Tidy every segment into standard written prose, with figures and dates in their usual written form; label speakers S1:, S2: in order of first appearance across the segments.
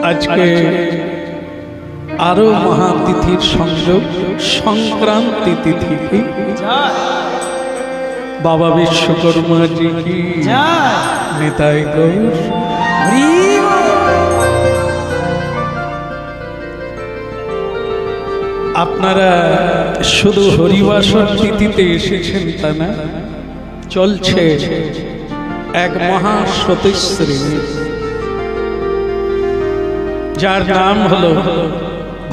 S1: আজকে আরো মহাতিথির সংযোগ, সংক্রান্তি তিথি। বাবা বিশ্বকর্মা জি কি নিতাই গৌর। আপনারা শুধু হরিবাসর তিথিতে এসেছেন তা না, চলছে এক মহা সতীশ্রী, যার নাম হলো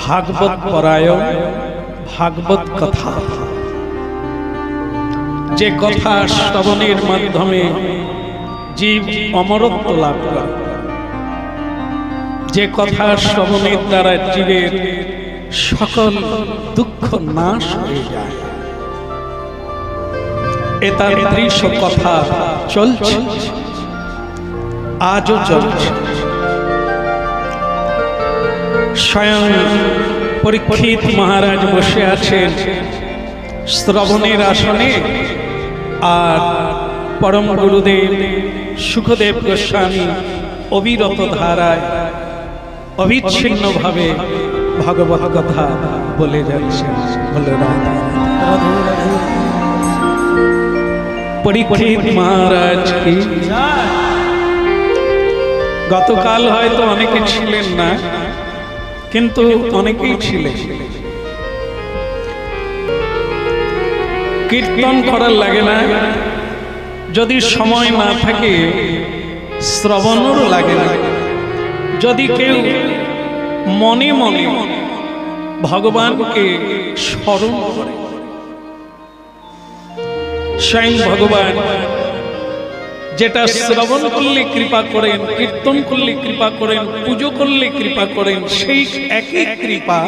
S1: ভাগবত পরায়ণ, ভাগবত কথা। যে কথা শ্রবণের মাধ্যমে জীব অমরত্ব লাভ করে, যে কথা শ্রবণের দ্বারা জীবের সকল দুঃখ নাশ হয়ে যায়, এ তার দৃশ্য কথা চলছে, আজও চলছে। স্বয়ং পরীক্ষিত মহারাজ বসে আছেন শ্রবণের আসনে, আর পরম গুরুদেব সুখদেব গোস্বামী অবিরত ধারায় অবিচ্ছিন্নভাবে ভগবত কথা বলে যাচ্ছেন। পরীক্ষিত মহারাজ কি গতকাল হয়তো অনেকে ছিলেন না, কিন্তু অনেকেই ছিলেন। কীর্তন করার লাগে না, যদি সময় না থাকে শ্রবণের লাগে না। যদি কেউ মনে মনে ভগবানকে স্মরণ করে, স্বয়ং ভগবান যেটা শ্রবণ করলে কৃপা করেন, কীর্তন করলে কৃপা করেন, পুজো করলে কৃপা করেন, সেই একই কৃপা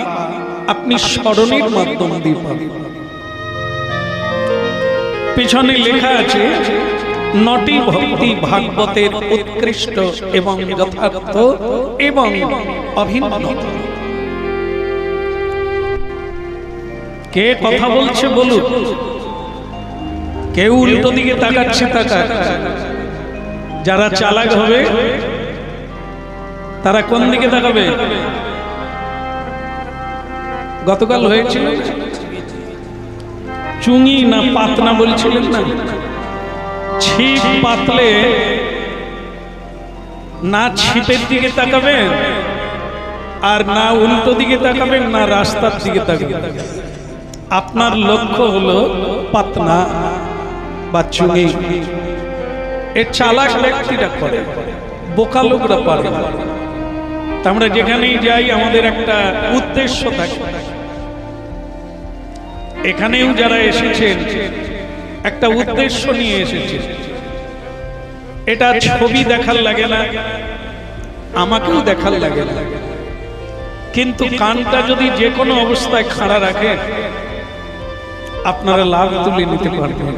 S1: আপনি স্মরণের মাধ্যম দিয়ে পাবেন। পিছনে লেখা আছে, নটি ভক্তি ভাগবতের উৎকৃষ্ট এবং যথার্থ এবং অভিন্ন। কে কথা বলছে বলুন? কেউ উল্টো দিকে তাকাচ্ছে, তাকাক। যারা চালাক হবে তারা কোন দিকে তাকাবে? গতকাল হয়েছিল চুঙি না পাতনা বলছিলেন না, ছিপ পাতলে না ছিপের দিকে তাকাবেন, আর না উল্টো দিকে তাকাবেন, না রাস্তার দিকে তাকাবেন। আপনার লক্ষ্য হলো পাতনা বা চুঙি। এর চালাক ব্যক্তিরা করে, বোকা লোকরা পারে না। আমরা যেখানেই যাই আমাদের একটা উদ্দেশ্য থাকে। এখানেও যারা এসেছেন একটা উদ্দেশ্য নিয়ে এসেছে। এটা ছবি দেখার লাগে না, আমাকেও দেখার লাগে না, কিন্তু কানটা যদি যে কোনো অবস্থায় খাড়া রাখে আপনারা লাভ তুলে নিতে পারবেন।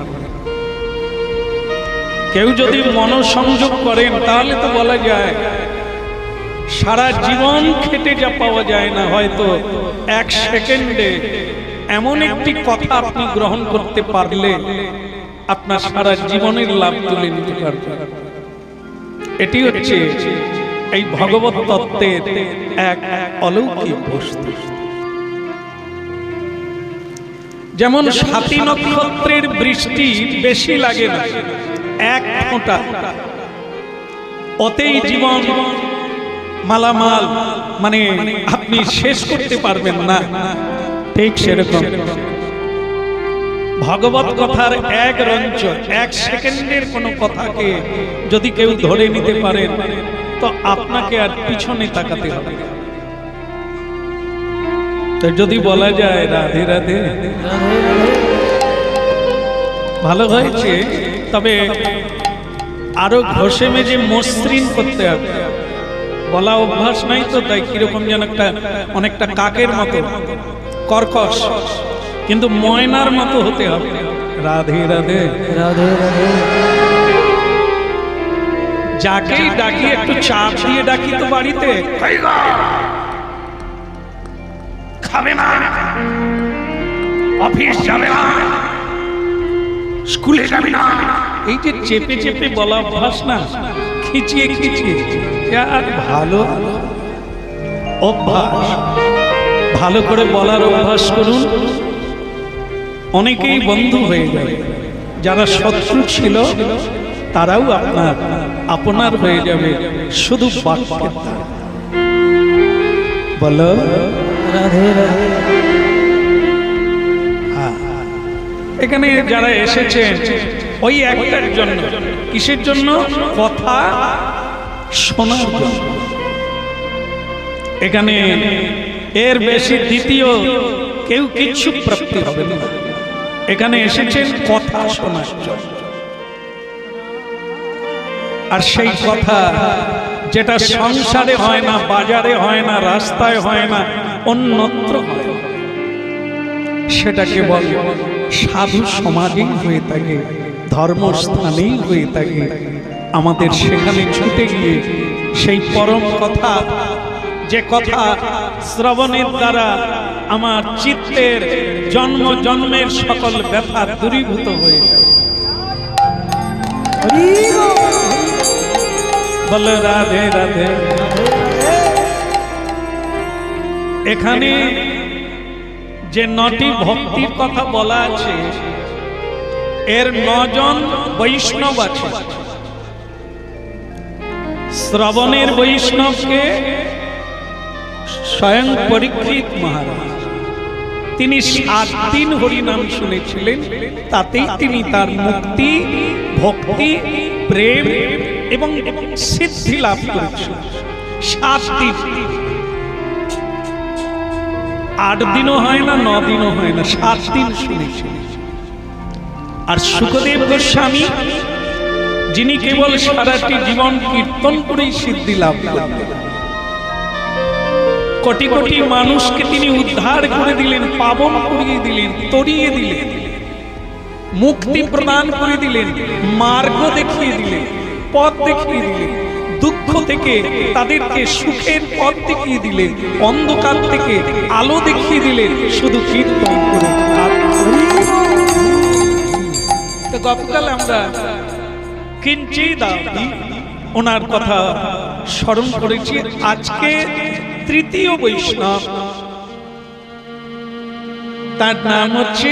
S1: কেউ যদি মনোসংযোগ করেন তাহলে তো বলা যায় সারা জীবন খেটে যা পাওয়া যায় না, হয়তো এক সেকেন্ডে এমন একটি কথা আপনি গ্রহণ করতে পারলে আপনার সারা জীবনের লাভ তুলে নিতে পারবেন। এটি হচ্ছে এই ভগবত তত্ত্বের এক অলৌকিক বস্তু। যেমন স্বাতী নক্ষত্রের বৃষ্টি বেশি লাগে না, এক ফোঁটা, ওতেই জীবন মালামাল, মানে আপনি শেষ করতে পারবেন না। ঠিক সেরকম ভগবত কথার এক রঞ্চ, এক সেকেন্ডের কোনো কথাকে যদি কেউ ধরে নিতে পারেন তো আপনাকে আর পিছনে তাকাতে হবে। তো যদি বলা যায় রাধে রাধে, ভালো হয়েছে, তবে আরো ঘষে মেজে মসৃণ করতে হবে। বলা অভ্যাস নাই তো, তাই কিরকম যেন একটা অনেকটা কাকের মতো কর্কশ, কিন্তু ময়নার মতো হতে হবে। রাধে রাধে রাধে রাধে। যাকেই ডাকি একটু চাপ দিয়ে ডাকি তো বাড়িতে, খাবে না, অফিস যাবে না, স্কুলে যাবে না, এই যে চেপে চেপে বলা অভ্যাস না, খিচিয়ে খিচিয়ে, আর ভালো অভ্যাস, ভালো করে বলার অভ্যাস করুন, অনেকেই বন্ধু হয়ে যাবে। যারা শত্রু ছিল তারাও আপনার হয়ে যাবে শুধু বাক্যের দ্বারা। বলো রাধে রাধে। এখানে যারা এসেছেন ওই একটার জন্য, কিসের জন্য? কথা শোনার জন্য। এখানে এর বেশি দ্বিতীয় কেউ কিছু প্রাপ্তি হবে না। এখানে এসেছেন কথা শোনার জন্য। আর সেই কথা যেটা সংসারে হয় না, বাজারে হয় না, রাস্তায় হয় না, অন্যত্র হয়, সেটাকে বলে সাধু সমাজেই হয়ে থাকে, ধর্মস্থানেই হয়ে থাকে। আমাদের সেখানে ছুটে গিয়ে সেই পরম কথা, যে কথা শ্রবণের দ্বারা আমার চিত্তের জন্ম জন্মের সকল ব্যথা দূরীভূত হয়ে যায়। বলে রাধে রাধে। এখানে যে 9টি ভক্তির কথা বলা আছে, এর 9 জন বৈষ্ণব আছে। শ্রবণের বৈষ্ণবকে স্বয়ং পরীক্ষিত মহারাজ, তিনি 7 দিন হরিনাম শুনেছিলেন, তাতেই তিনি তার মুক্তি, ভক্তি, প্রেম এবং সিদ্ধি লাভ করেছিলেন। 7 দিন, 8 দিনও হয় না, 9 দিনও হয় না, 7 দিন শুনেছিলেন। আর সুখদেব গোস্বামী, যিনি কেবল সারাটি জীবন কীর্তন করেই সিদ্ধি লাভ করলেন, কোটি কোটি মানুষকে তিনি উদ্ধার করে দিলেন, পাবন করিয়ে দিলেন, তরিয়ে দিলেন, মুক্তি প্রদান করে দিলেন, মার্গ দেখিয়ে দিলেন, পথ দেখিয়ে দিলেন, দুঃখ থেকে তাদেরকে সুখের পথ দেখিয়ে দিলেন, অন্ধকার থেকে আলো দেখিয়ে দিলেন, শুধু কীর্তন করে। তো গতকাল আমরা কিঞ্চিদাপি ওনার কথা স্মরণ করেছি। আজকে তৃতীয় বৈষ্ণব, তার নাম হচ্ছে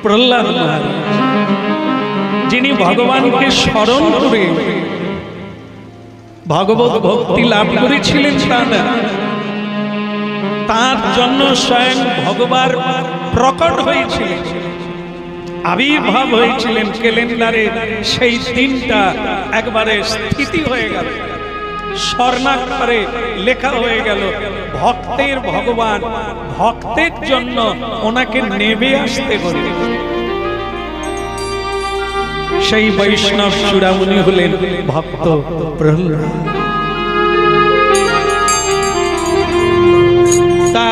S1: প্রহ্লাদ মহারাজ, যিনি ভগবানকে স্মরণ করে ভগবত ভক্তি লাভ করেছিলেন। তার জন্য স্বয়ং ভগবান প্রকট হয়েছিলেন, আবির্ভাব হয়েছিলেন ক্যালেন্ডারে। সেই দিনটা একবারে স্থিতি হয়ে গেল, স্বর্ণাক্ষরে লেখা হয়ে গেল। ভক্তের ভগবান, ভক্তের জন্য ওনাকে নেমে আসতে হবে। সেই বৈষ্ণব চূড়ামণি হলেন ভক্ত প্রহ্লাদ। তা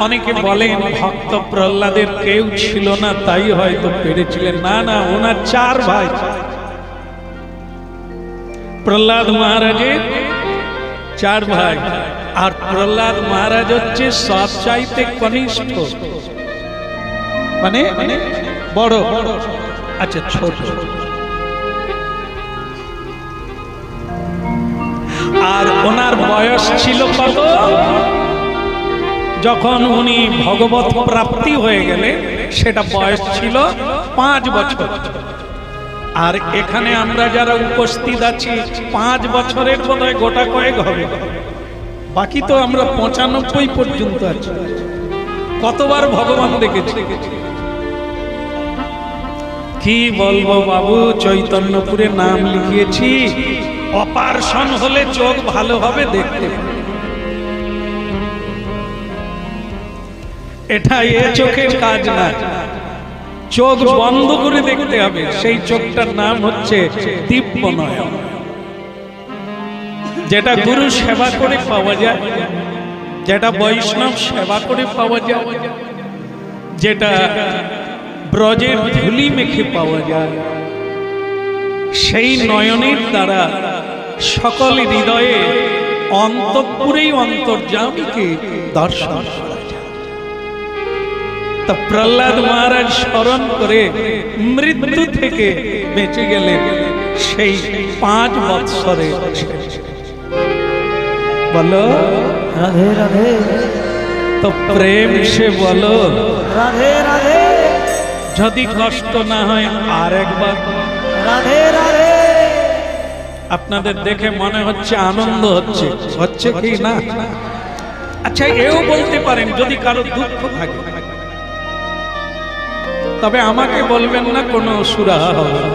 S1: অনেকে বলেন ভক্ত প্রহ্লাদের কেউ ছিল না, তাই হয়তো পেরেছিলেন। না না, ওনার 4 ভাই। প্রহ্লাদ মহারাজের 4 ভাই, আর প্রহ্লাদ মহারাজ হচ্ছে সবচাইতে কনিষ্ঠ, মানে বড়, আচ্ছা ছোট। আর ওনার বয়স ছিল কত? যখন উনি ভগবত প্রাপ্তি হয়ে গেলে সেটা বয়স ছিল 5 বছর। আর এখানে আমরা যারা উপস্থিত আছি 5 বছরের বোধহয় গোটা কয়েক হবে, বাকি তো আমরা 95 পর্যন্ত আছি। কতবার ভগবান দেখেছি। কি বলবো বাবু, চৈতন্যপুরে নাম লিখিয়েছি, অপারেশন হলে চোখ ভালো হবে দেখতে। এটা এ চোখের কাজ না, চোখ বন্ধ করে দেখতে হবে। সেই চোখটার নাম হচ্ছে দিব্য নয়ন, যেটা গুরু সেবা করে পাওয়া যায়, যেটা বৈষ্ণব সেবা করে পাওয়া যায়, যেটা ব্রজের ধুলি মেখে পাওয়া যায়। সেই নয়নের দ্বারা সকল হৃদয়ে অন্তঃপুরেই অন্তর্যামীকে দর্শন করা যায়। তা প্রহ্লাদ মহারাজ স্মরণ করে মৃত্যু থেকে বেঁচে গেলেন সেই 5 বৎসরে। বলো
S2: রাধে রাধে।
S1: তো প্রেম সে বলো
S2: রাধে রাধে।
S1: যদি কষ্ট না হয় আর একবার
S2: রাধে রাধে।
S1: আপনাদের দেখে মনে হচ্ছে আনন্দ হচ্ছে, হচ্ছে কি না? আচ্ছা, এও বলতে পারেন যদি কারো দুঃখ থাকে, তবে আমাকে বলবেন না কোনো সুরাহা হবে না।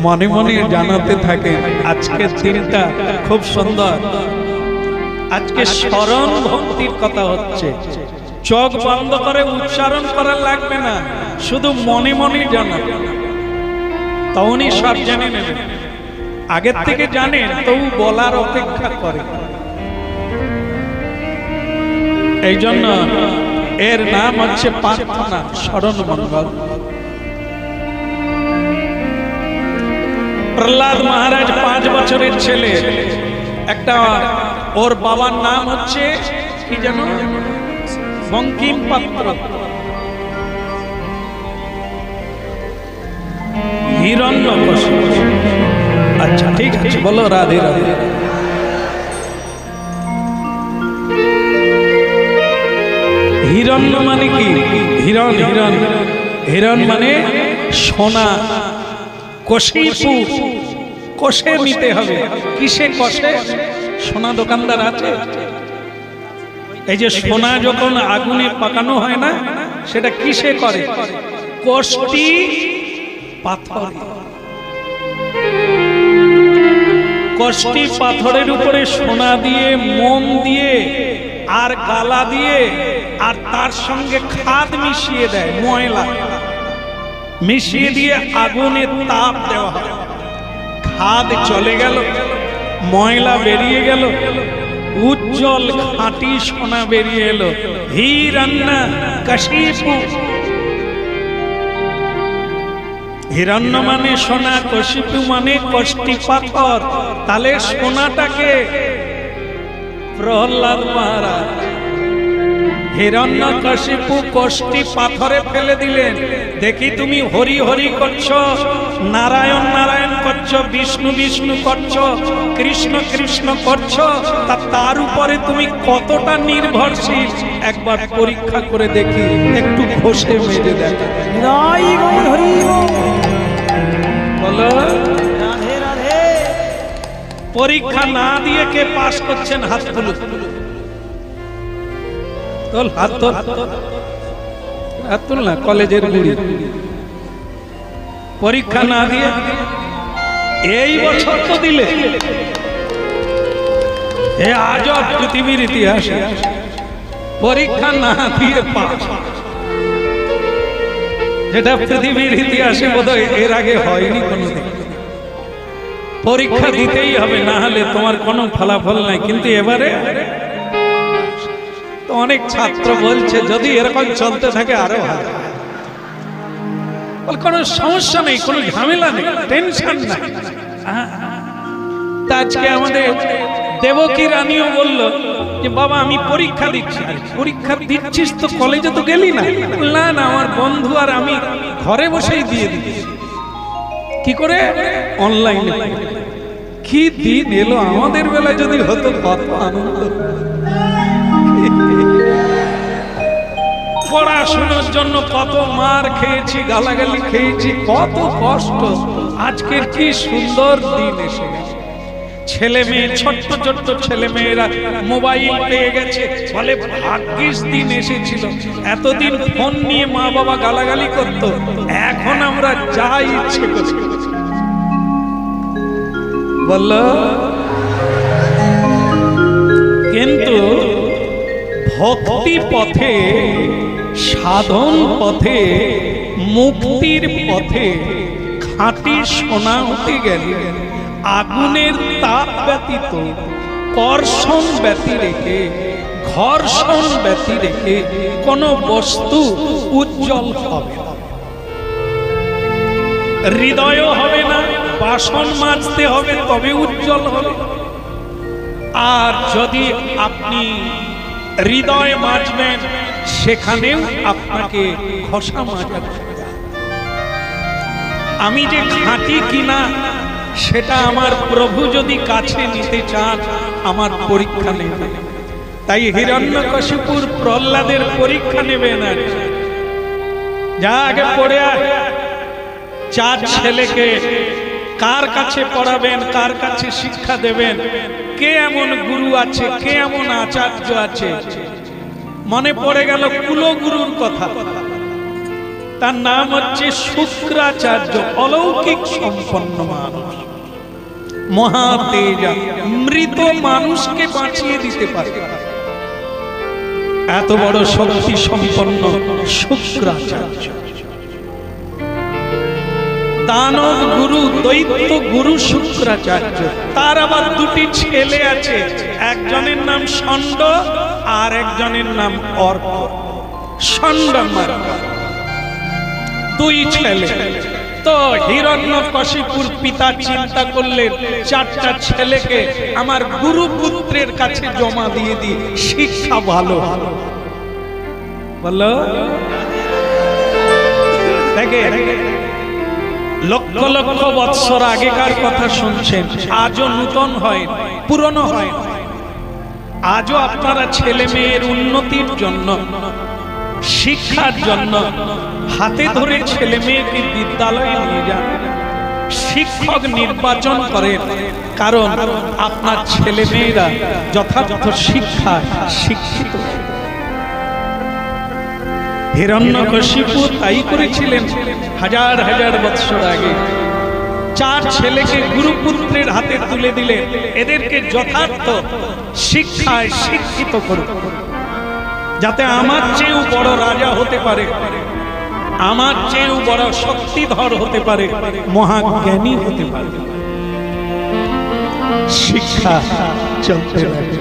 S1: মনে মনে জানাতে থাকে আজকের দিনটা খুব সুন্দর। আজকে স্মরণ ভক্তির কথা হচ্ছে, চোখ বন্ধ করে উচ্চারণ করা লাগবে না, শুধু মনে মনে জানা, তখনই সব জেনে নেবেন। আগের থেকে জানেন তবু বলার অপেক্ষা করে। এই জন্য এর নাম হচ্ছে প্রার্থনা স্মরণ মঙ্গল। প্রহ্লাদ মহারাজ 5 বছরের ছেলে, একটা ওর বাবার নাম হচ্ছে কি জানো, বঙ্কিম পাত্র। হিরণ্যকশিপু। আচ্ছা ঠিক আছে, বলো রাধে রাধে। হিরণ্য মানে কি? হিরণ, হিরণ, হিরণ মানে সোনা। কশিপু, কষে নিতে হবে। কিসে কষে? সোনা দোকানদার আছে, এই যে সোনা যখন আগুনে পাকানো হয় না, সেটা কিসে করে? কষ্টি পাথর। কষ্টি পাথরের উপরে সোনা দিয়ে, মোম দিয়ে, আর গালা দিয়ে, আর তার সঙ্গে খাদ মিশিয়ে দেয়, ময়লা মিশিয়ে দিয়ে আগুনে তাপ দেওয়া হয়। খাদ চলে গেল, ময়লা বেরিয়ে গেল, উজ্জ্বল খাঁটি সোনা বেরিয়ে এলো। হিরণ্যকশিপু। হিরণ্য মানে সোনা, কশিপু মানে কষ্টি পাথর। তাহলে সোনাটাকে প্রহ্লাদ মহারাজ হিরণ্যকশিপু কষ্টি পাথরে ফেলে দিলেন। দেখি তুমি হরি হরি করছো, নারায়ণ নারায়ণ করছো, বিষ্ণু বিষ্ণু করছো, কৃষ্ণ কৃষ্ণ করছো, তার উপরে তুমি কতটা নির্ভরশীল একবার পরীক্ষা করে দেখি, একটু ঘষে মেজে দেখো। বলো
S2: রাধে রাধে।
S1: পরীক্ষা না দিয়ে কে পাস করছেন? হাত তুলুন। হাত তোল, হাত তুল না, কলেজের বুড়ি। পরীক্ষা না দিয়ে এই বছর তো দিলে। এ আজব পৃথিবীর ইতিহাসে পরীক্ষা না দিয়ে পাস, যেটা পৃথিবীর ইতিহাসে বোধহয় এর আগে হয়নি কোনোদিন। পরীক্ষা দিতেই হবে, না হলে তোমার কোনো ফলাফল নাই। কিন্তু এবারে তো অনেক ছাত্র বলছে যদি এরকম চলতে থাকে আরো ভালো। কোনো সমস্যা নেই, কোনো ঝামেলা নেই, টেনশন নাই। আজকে আমাদের দেবকী রানীও বলল যে বাবা আমি পরীক্ষা দিচ্ছি। পরীক্ষা দিচ্ছিস তো কলেজে তো গেলি না? না না, আমার বন্ধু আর আমি ঘরে বসেই দিয়ে দিচ্ছি। কি করে? অনলাইনে। কি দিন এলো আমাদের বেলায়, যদি হতো কত আনন্দ। পড়াশোনার জন্য কত মার খেয়েছি, গালাগালি খেয়েছি, কত কষ্ট। আজকের কি সুন্দর দিন এসে গেছে। ছেলে মেয়ে, ছোট্ট ছোট্ট ছেলে মেয়েরা মোবাইল পেয়ে গেছে, বলে ভাগ্যিস দিন এসেছিল। এতদিন ফোন নিয়ে মা বাবা গালাগালি করত, এখন আমরা যা ইচ্ছে করি। বলল কিন্তু ভক্তি পথে, সাধন পথে, মুক্তির পথে খাঁটি সোনা হতে গেলে আগুনের তাপ ব্যতীত, কর্ষণ ব্যতি রেখে, ঘর্ষণ ব্যতি রেখে কোনো বস্তু উজ্জ্বল হবে না। হৃদয়ও হবে না, বাসন মাজতে হবে তবে উজ্জ্বল হবে। আর যদি আপনি হৃদয় মাজবেন, সেখানেও আপনাকে ঘষা মাজা। আমি যে খাঁটি কিনা সেটা আমার প্রভু যদি কাছে নিতে চান, আমার পরীক্ষা নেবেন। তাই হিরণ্যকশিপুর প্রহ্লাদের পরীক্ষা নেবেন। আর যা আগে পড়ে আয়, 4 ছেলেকে কার কাছে পড়াবেন, কার কাছে শিক্ষা দেবেন, কে এমন গুরু আছে, কে এমন আচার্য আছে। মনে পড়ে গেল কুলগুরুর কথা। তার নাম হচ্ছে শুক্রাচার্য। অলৌকিক সম্পন্ন মানুষ, মহাতেজা, মৃত মানুষকে বাঁচিয়ে দিতে পারে, এত বড় শক্তি সম্পন্ন শুক্রাচার্য। দানব গুরু, দৈত্য গুরু শুক্রাচার্য। তার আবার 2টি ছেলে আছে, একজনের নাম ষণ্ড আর একজনের নাম অর্ক। ষণ্ড 2 ছেলে। তো হিরণ্যকশিপুর পিতা চিন্তা করলেন, 4টা ছেলেকে আমার গুরুপুত্রের কাছে জমা দিয়ে দিই, শিক্ষা ভালো বলো। দেখে লক্ষ লক্ষ বৎসর আগেকার কথা শুনছেন, আজও নূতন হয়, পুরনো হয়। আজও আপনারা ছেলে মেয়ের উন্নতির জন্য, শিক্ষার জন্য হাতে ধরে ছেলে মেয়েকে বিদ্যালয়ে নিয়ে যান, শিক্ষক নির্বাচন করেন। কারণ আপনার ছেলে মেয়েরা যথাযথ শিক্ষা শিক্ষিত। হিরণ্যকশিপু তাই করেছিলেন হাজার হাজার বৎসর আগে। 4 ছেলেকে গুরুপুত্রের হাতে তুলে দিলে এদেরকে যথার্থ শিক্ষায় শিক্ষিত করুন, যাতে আমার চেয়েও বড় রাজা হতে পারে, আমার চেয়েও বড় শক্তিধর হতে পারে, মহাজ্ঞানী হতে পারে। শিক্ষা চলতে লাগে।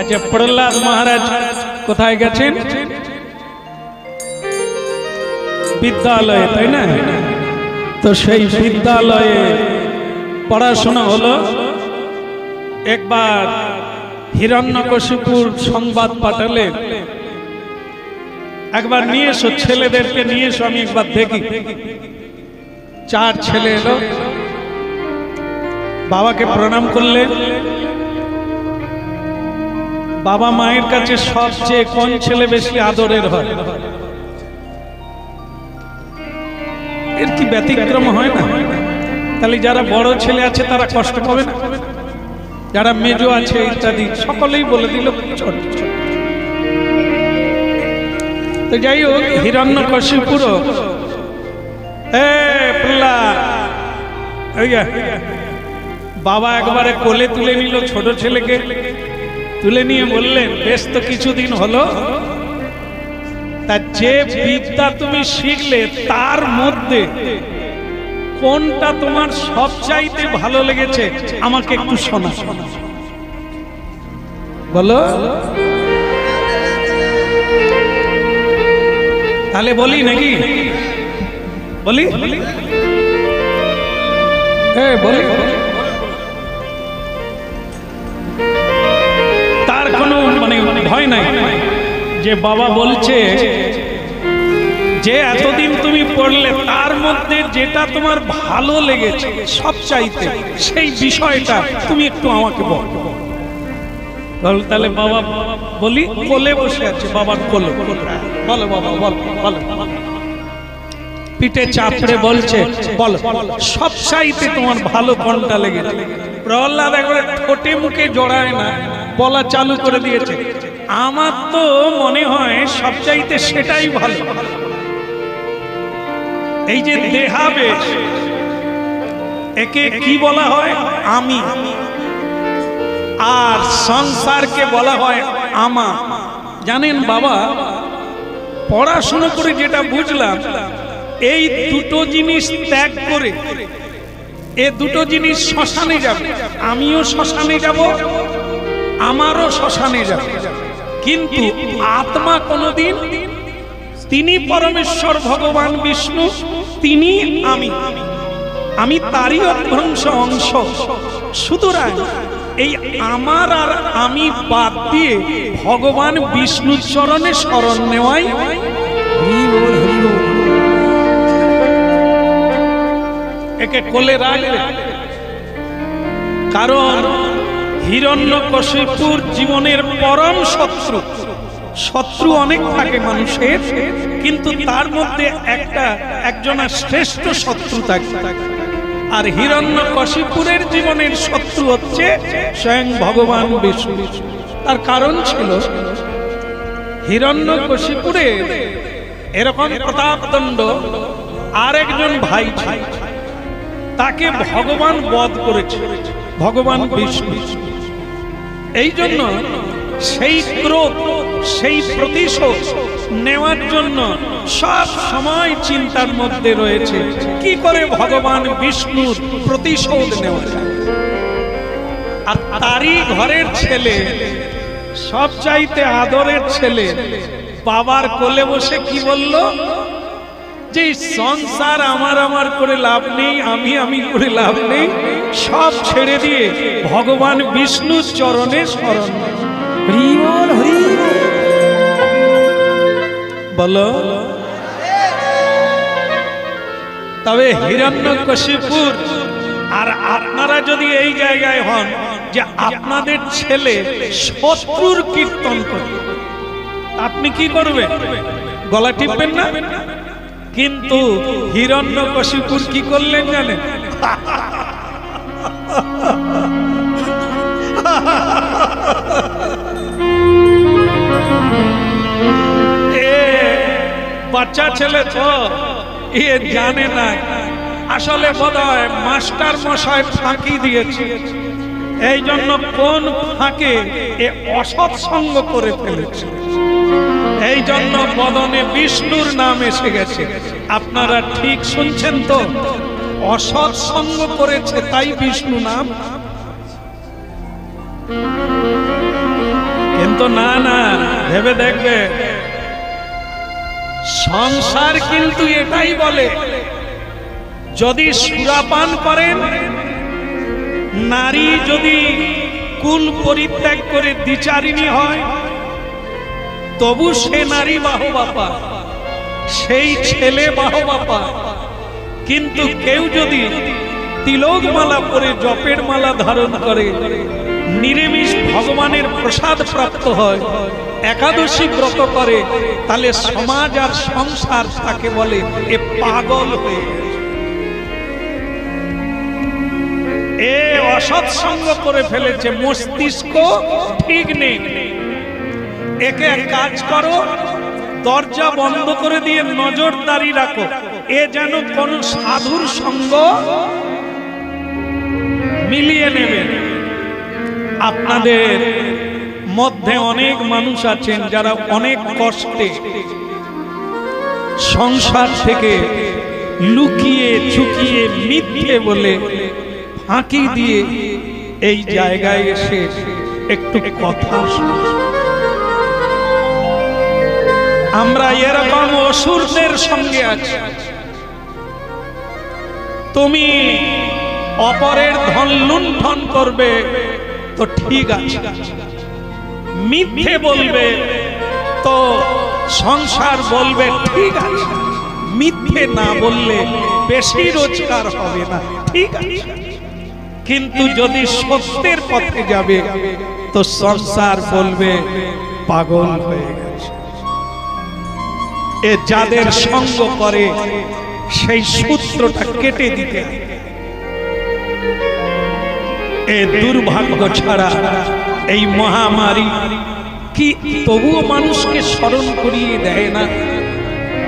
S1: আচ্ছা, প্রহ্লাদ মহারাজ কোথায় গেছেন? বিদ্যালয়ে, তাই না? তো সেই বিদ্যালয়ে পড়াশোনা হলো। একবার হিরণ্যকশিপুর সংবাদ পাঠালে, একবার নিয়ে এসো, ছেলেদেরকে নিয়ে এসো, আমি একবার দেখি। 4 ছেলে এলো, বাবাকে প্রণাম করলে। বাবা মায়ের কাছে সবচেয়ে কোন ছেলে বেশি আদরের হয়? এর কি ব্যতিক্রম হয় না? তাহলে যারা বড় ছেলে আছে তারা কষ্ট পাবে না? যারা মেজো আছে ইত্যাদি সকলেই বলে দিল ছোট ছোট। তো যাই হোক, হিরণ্যকশিপুর বাবা একবারে কোলে তুলে নিল ছোট ছেলেকে। তুলে নিয়ে বললেন, বেশ তো কিছুদিন হলো, তা যে বিদ্যা তুমি শিখলে তার মধ্যে কোনটা তোমার সবচাইতে ভালো লেগেছে আমাকে একটু শোনা। বলো। তাহলে বলি নাকি? বলি বলি তার কোনো মানে ভয় নাই যে বাবা বলছে যে এতদিন তুমি পড়লে তার মধ্যে যেটা তোমার ভালো লেগেছে সবচাইতে, সেই বিষয়টা তুমি একটু আমাকে বলো। তাহলে বাবা বলি, কোলে বসে আছে, বাবার কোলে। বলো বাবা, বলো বলো। পিঠে চাপড়ে বলছে, বলো সবচাইতে তোমার ভালো কোনটা লেগেছে? প্রহ্লাদ একবারে ঠোঁটে মুখে জড়ায় না, বলা চালু করে দিয়েছে, আমার তো মনে হয় সবচাইতে সেটাই ভালো। এই যে দেহাবেশ, একে কি বলা হয়? আমি। আর সংসারকে বলা হয় আমা। জানেন বাবা, পড়াশোনা করে যেটা বুঝলাম, এই দুটো জিনিস ত্যাগ করে, এ দুটো জিনিস শ্মশানে যাবে। আমিও শ্মশানে যাব, আমারও শ্মশানে যাবে, কিন্তু আত্মা কোনদিন, তিনি পরমেশ্বর ভগবান বিষ্ণু, তিনি আমি তারই অভ্রংশ অংশ। সুতরাং এই আমার আর আমি বাদ দিয়ে ভগবান বিষ্ণুর চরণে শরণ নেওয়াই। একে কোলে রাখবে, কারণ হিরণ্যকশিপুর জীবনের পরম শত্রু। শত্রু অনেক থাকে মানুষের, কিন্তু তার মধ্যে একজনের শ্রেষ্ঠ শত্রু থাকে, আর হিরণ্যকশিপুরের জীবনের শত্রু হচ্ছে স্বয়ং ভগবান বিষ্ণু। তার কারণ ছিল হিরণ্যকশিপুরের এরকম প্রতাপদণ্ড আর একজন ভাই ছিল, তাকে ভগবান বধ করেছে, ভগবান বিষ্ণু। এই জন্য সেই ক্রোধ, সেই প্রতিশোধ নেওয়ার জন্য সব সময় চিন্তার মধ্যে রয়েছে কি করে ভগবান বিষ্ণুর প্রতিশোধ নেওয়া যায়। আর তারই ঘরের ছেলে, সব চাইতে আদরের ছেলে, বাবার কোলে বসে কি বলল, যে সংসার আমার করে লাভ নেই, আমি করে লাভ নেই, সব ছেড়ে দিয়ে ভগবান বিষ্ণুর চরণে শরণ। বলো। তবে হিরণ্যকশিপুর আর আপনারা যদি এই জায়গায় হন যে আপনাদের ছেলে শত্রুর কীর্তন করে, আপনি কি করবেন? গলা টিপবেন না? কিন্তু হিরণ্যকশিপুর কি করলেন জানেন? বাচ্চা ছেলে তো এ জানে না, আসলে বোধহয় মাস্টার মশাই ফাঁকি দিয়েছে, এই জন্য কোন ফাঁকে এ অসৎ সঙ্গ করে ফেলেছে, এই জন্য বদনে বিষ্ণুর নাম এসে গেছে। আপনারা ঠিক শুনছেন তো? অসৎ সঙ্গ করেছে তাই বিষ্ণু নাম। কিন্তু না না, ভেবে দেখবে, সংসার কিন্তু এটাই বলে, যদি সুরাপান করেন, নারী যদি কুল পরিত্যাগ করে দ্বিচারিণী হয়, তবু সে নারী বাহবা পায়, সেই ছেলে বাহবা পায়। কিন্তু কেউ যদি তিলক মালা পরে জপের মালা ধারণ করে, নিরামিষ ভগবানের প্রসাদ প্রাপ্ত হয়, একাদশী ব্রত করে, তাহলে সমাজ আর সংসার তাকে বলে এ পাগল হয়ে গেছে, এ অসৎসঙ্গ করে ফেলেছে, মস্তিষ্ক ঠিক নেই। একে এক কাজ করো, দরজা বন্ধ করে দিয়ে নজরদারি রাখো, এ যেন কোন সাধুর সঙ্গ মিলিয়ে নেবে। আপনাদের মধ্যে অনেক মানুষ আছেন যারা অনেক কষ্টে সংসার থেকে লুকিয়ে চুকিয়ে মিথ্যে বলে ফাঁকি দিয়ে এই জায়গায় এসে একটু কথা শুনে। আমরা এরকম অসুরদের সঙ্গে আছি। তুমি অপরের ধন লুণ্ঠন করবে তো ঠিক আছে, মিথ্যে বলবে তো সংসার বলবে ঠিক আছে, মিথ্যে না বললে বেশি রোজগার হবে না, ঠিক আছে। কিন্তু যদি সত্যের পথে যাবে তো সংসার বলবে পাগল হয়ে গেছে। এ যাদের সঙ্গ করে সেই সূত্রটা কেটে দিতে, এ দুর্ভাগ্য ছাড়া এই মহামারী কি তবুও মানুষকে স্মরণ করিয়ে দেয় না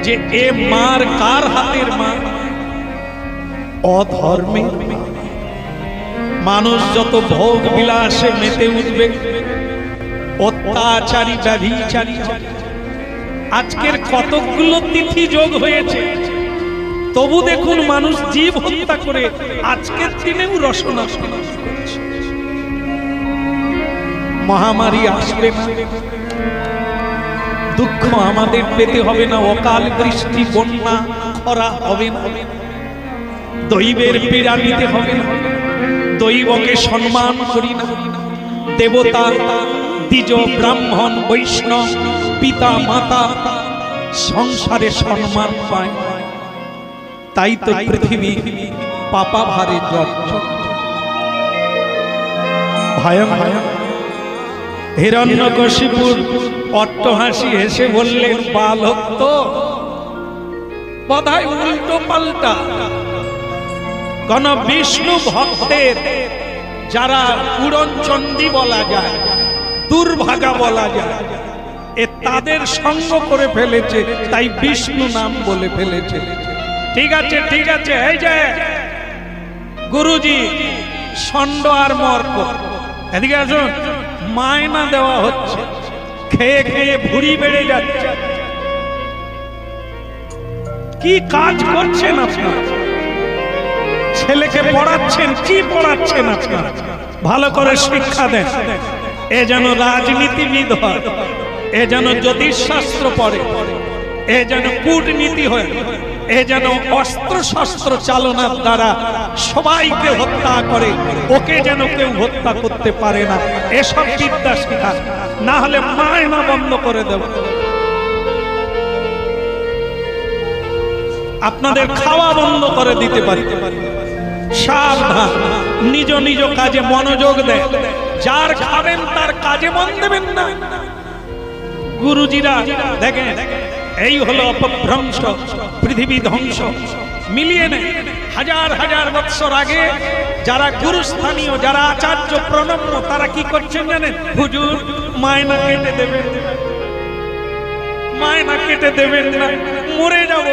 S1: যে এ মার কার হাতের মার? অধর্মে মানুষ যত ভোগ বিলাসে মেতে উঠবে, অত্যাচারী ব্যভিচারী, আজকের কতগুলো তিথি যোগ হয়েছে, তবু দেখুন মানুষ জীব হত্যা করে আজকের দিনেও রসনা করছে। মহামারী আসবে না, দুঃখ আমাদের পেতে হবে না, অকাল বৃষ্টি বন্যা খরা হবে না, দৈবের পীড়া নিতে হবে না, দৈবকে সম্মান করি না, দেবতা দ্বিজ ব্রাহ্মণ বৈষ্ণব পিতা মাতা সংসারে সম্মান পায়। তাই তো পৃথিবী পাপা ভারে জর্জর। ভয়ঙ্কর। হিরণ্যকশিপুর অট্টহাসি হেসে বললেন, বালক তো বোধহয় উল্টো পাল্টা। কোন বিষ্ণু ভক্তের যারা উড়নচণ্ডী বলা যায়, দুর্ভাগা বলা যায়, এ তাদের সঙ্গ করে ফেলেছে, তাই বিষ্ণু নাম বলে ফেলেছে। ঠিক আছে ঠিক আছে, এই যে গুরুজি ষণ্ড আর মর্ক, এদিকে আসুন। মায়না দেওয়া হচ্ছে, খেয়ে খেয়ে ভুঁড়ি বেড়ে যাচ্ছে। কি কাজ করছেন আপনার? ছেলেকে পড়াচ্ছেন, কি পড়াচ্ছেন আপনার? ভালো করে শিক্ষা দেন। এ যেন রাজনীতিবিদ হয়, এ যেন জ্যোতিষশাস্ত্র পড়ে, এ যেন কূটনীতি হয়, এ যেন অস্ত্র শস্ত্র চালনার দ্বারা সবাইকে হত্যা করে, ওকে যেন কেউ হত্যা করতে পারে না, এসব বিদ্যা শেখা। না হলে মায়না বন্ধ করে দেব। আপনাদের খাওয়া বন্ধ করে দিতে পারি। সাবধান, নিজ নিজ কাজে মনোযোগ দেয়। যার খাবেন তার কাজে মন দেবেন না। গুরুজিরা দেখেন, এই হলো অপভ্রংশ, পৃথিবী ধ্বংস। মিলিয়ে নেয় হাজার হাজার বৎসর আগে যারা গুরুস্থানীয়, যারা আচার্য প্রণম্য, তারা কি করছেন জানেন? হুজুর মায়না কেটে দেবেন, মায়না কেটে দেবেন না, মরে যাব,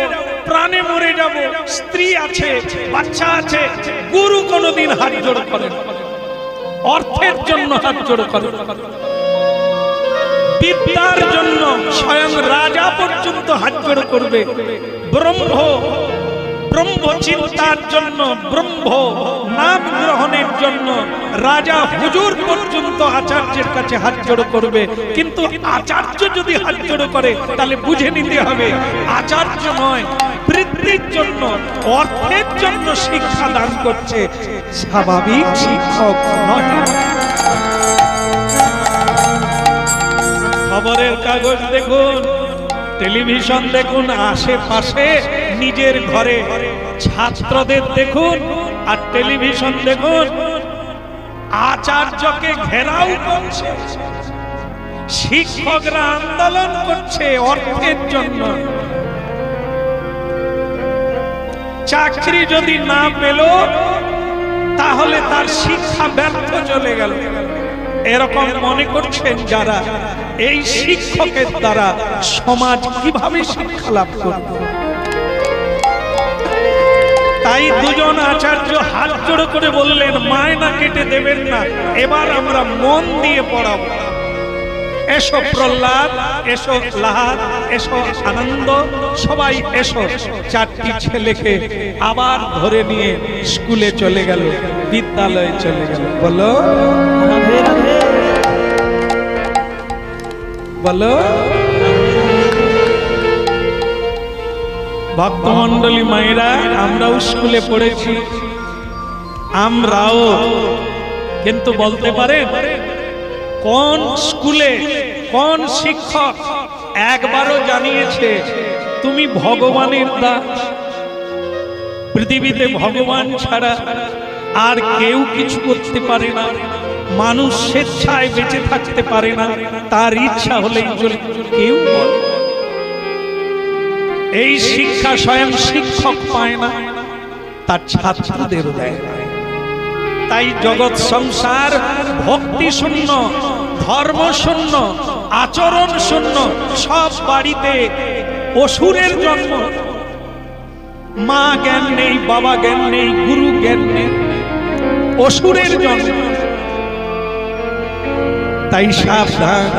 S1: প্রাণে মরে যাব, স্ত্রী আছে, বাচ্চা আছে। গুরু কোনদিন হাত জোড় করেন, অর্থের জন্য হাত জোড় করেন, বিদ্যার জন্য স্বয়ং রাজা পর্যন্ত হাত জোড় করবে। ব্রহ্ম চিন্তার জন্য, ব্রহ্ম নাম গ্রহণের জন্য রাজা হুজুর পর্যন্ত আচার্যের কাছে হাত জোড় করবে। কিন্তু আচার্য যদি হাত জোড় করে, তাহলে বুঝে নিতে হবে আচার্য নয়, বৃত্তির জন্য, অর্থের জন্য শিক্ষা দান করছে, স্বাভাবিক শিক্ষক নয়। খবরের কাগজ দেখুন, টেলিভিশন দেখুন, আশেপাশে নিজের ঘরে ছাত্রদের দেখুন আর টেলিভিশন দেখুন, আচার্যকে ঘেরাও করছে। শিক্ষকরা আন্দোলন করছে অর্থের জন্য। চাকরি যদি না পেল, তাহলে তার শিক্ষা ব্যর্থ চলে গেল। এরকম মনে করছেন যারা, এই শিক্ষকের দ্বারা সমাজ কিভাবে শিক্ষা লাভ করবে? তাই দুজন আচার্য হাত জোড় করে বললেন, মায়না কেটে দেবেন না, এবার আমরা মন দিয়ে পড়াবো। এসো প্রহ্লাদ, এসো লাহাদ, এসো আনন্দ, সবাই এসো। চারটি ছেলেকে আবার ধরে নিয়ে স্কুলে চলে গেল, বিদ্যালয়ে চলে গেল। বলো
S2: রাধে রাধে,
S1: বলো। ভক্তমন্ডলী মায়েরা, আমরাও স্কুলে পড়েছি, আমরাও। কিন্তু বলতে পারেন কোন স্কুলে কোন শিক্ষক একবারও জানিয়েছে তুমি ভগবানের দাস? পৃথিবীতে ভগবান ছাড়া আর কেউ কিছু করতে পারে না। মানুষ স্বেচ্ছায় বেঁচে থাকতে পারে না, তার ইচ্ছা হলেই চলে। কেউ বলে এই শিক্ষা স্বয়ং শিক্ষক পায় না, তার ছাত্রদের দেয়। তাই জগৎ সংসার ভক্তি শূন্য, ধর্ম শূন্য, আচরণ শূন্য। সব বাড়িতে অসুরের জন্ম। মা জ্ঞান নেই, বাবা জ্ঞান নেই, গুরু জ্ঞান নেই, অসুরের জন্ম। তাই সাবধান,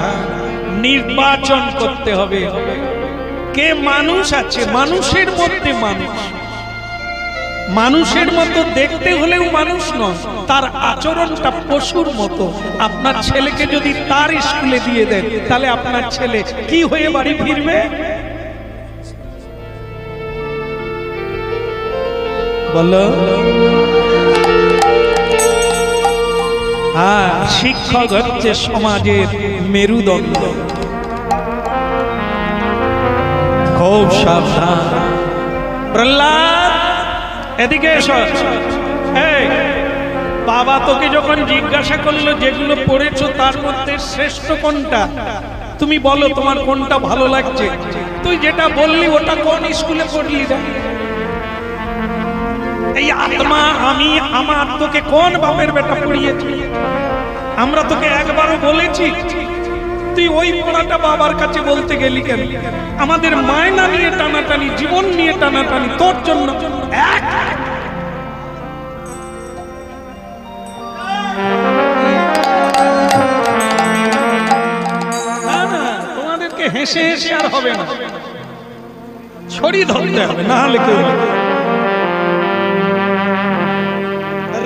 S1: নির্বাচন করতে হবে। কে মানুষ আছে, মানুষের মধ্যে মানুষ, মানুষের মতো দেখতে হলেও মানুষ নয়, তার আচরণটা পশুর মতো। আপনার ছেলেকে যদি তার স্কুলে দিয়ে দেন, তাহলে আপনার ছেলে কি হয়ে বাড়ি ফিরবে? বলো। হ্যাঁ, শিক্ষক হচ্ছে সমাজের মেরুদণ্ড। খুব সাবধান। প্রহ্লাদ, এদিকে এসো। এই বাবা তোকে যখন জিজ্ঞাসা করলো যেগুলো পড়েছো তার মধ্যে শ্রেষ্ঠ কোনটা, তুমি বলো তোমার কোনটা ভালো লাগছে। তুই যেটা বললি ওটা কোন স্কুলে পড়লি রে? এই আত্মা আমি আমার তোকে কোন বাপের বেটা পড়িয়েছি? আমরা তোকে একবারও বলেছি? তুই ওই পড়াটা বাবার কাছে বলতে গেলি কেন? আমাদের মায়না নিয়ে টানাটানি, জীবন নিয়ে টানাটানি তোর জন্য এক। তোমাদেরকে হেসে হেসে আর হবে না, ছড়ি ধরতে হবে, না হলে কেউ।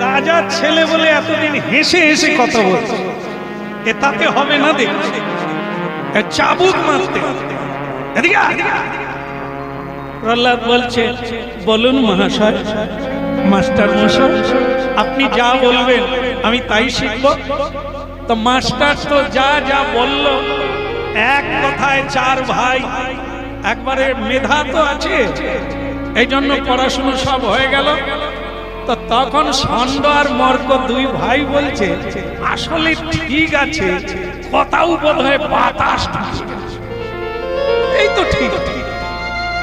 S1: রাজার ছেলে বলে এতদিন হেসে হেসে কথা বলছে, এ তাতে হবে না। দেখ চাবুক মারতে। প্রহ্লাদ বলছে, বলুন মহাশয়, মাস্টার মশাই, আপনি যা বলবেন আমি তাই শিখব। তো মাস্টার তো যা যা বলল, এক কথায় চার ভাই, একবারে মেধা তো আছে, এই জন্য পড়াশুনো সব হয়ে গেল। তো তখন ষণ্ড আর মর্ক দুই ভাই বলছে, আসলে ঠিক আছে, কথাও বোধ হয় বাতাস। এই তো ঠিক,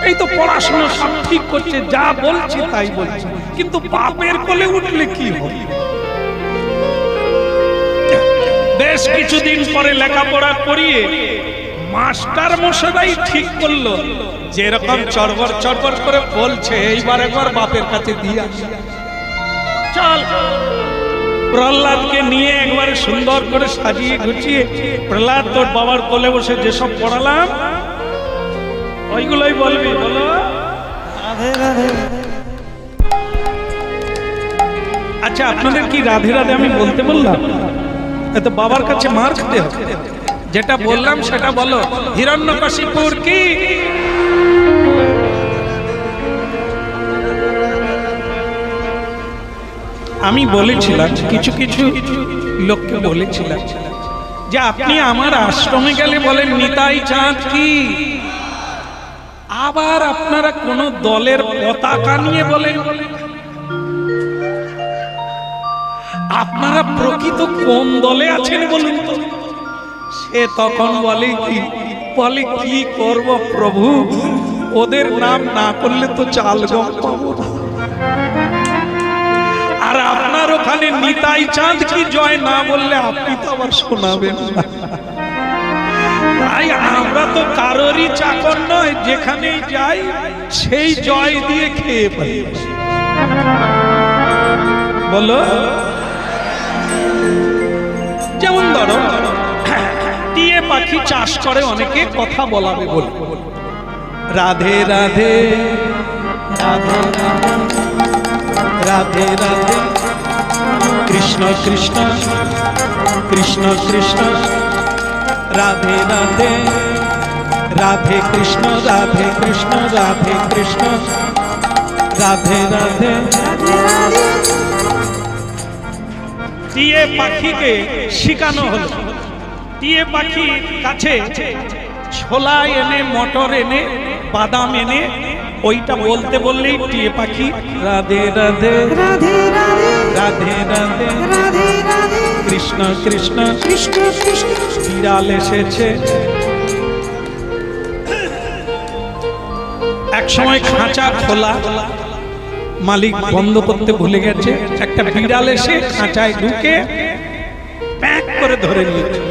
S1: এই তো পড়াশোনা সব ঠিক করছে, যা বলছে তাই বলছে, কিন্তু বাপের কোলে উঠলে কি হবে? বেশ কিছুদিন পরে লেখাপড়া করিয়ে মাস্টার মশাই ঠিক করলো, যেরকম চড়বর চড়বর করে বলছে এইবার একবার বাপের কাছে দিয়ে আসি। চল, প্রহ্লাদকে নিয়ে একবারে সুন্দর করে সাজিয়ে গুছিয়ে, প্রহ্লাদ তোর বাবার কোলে বসে যেসব পড়ালাম ওইগুলোই বলবি। বলো
S2: রাধে রাধে।
S1: আচ্ছা, আপনাদের কি রাধে রাধে আমি বলতে বললাম? এত বাবার কাছে মার খেতে হবে। যেটা বললাম সেটা বলো। হিরণ্যকশিপুর কি? আমি বলেছিলাম, কিছু কিছু লোককে বলেছিলাম যে আপনি আমার আশ্রমে গেলে বলেন নিতাই চাঁদ কি, আবার আপনারা কোন দলের পতাকা নিয়ে বলেন। আপনারা প্রকৃত কোন দলে আছেন বলুন তো? সে তখন বলে কি করব প্রভু, ওদের নাম না করলে তো চাল গম পাবো না। আর আপনার ওখানে নিতাই চাঁদ কি জয় না বললে আপনি তো আবার শোনাবেন না। তাই আমরা তো কারোরই চাকর নয়, যেখানেই যাই সেই জয় দিয়ে খেয়ে পাই। বলো, যেমন ধরো টিয়ে পাখি চাষ করে অনেকে, কথা বলাবে বলে রাধে রাধে
S2: রাধে
S1: রাধে রাধে, কৃষ্ণ কৃষ্ণ কৃষ্ণ কৃষ্ণ, রাধে রাধে রাধে কৃষ্ণ রাধে কৃষ্ণ রাধে কৃষ্ণ, রাধে রাধে। টিয়ে পাখিকে শিখানো হলো। টিয়ে পাখির কাছে ছোলা এনে, মটর এনে, বাদাম এনে, ওইটা বলতে বললেই টিয়ে পাখি রাধে রাধে
S2: রাধে
S1: রাধে রাধে
S2: রাধে রাধে,
S1: কৃষ্ণ কৃষ্ণ
S2: কৃষ্ণ কৃষ্ণ।
S1: বিড়াল এসেছে। এক সময় খাঁচা খোলা, মালিক বন্ধ করতে ভুলে গেছে, একটা বিড়াল এসে খাঁচায় ঢুকে প্যাক করে ধরে নিয়েছে।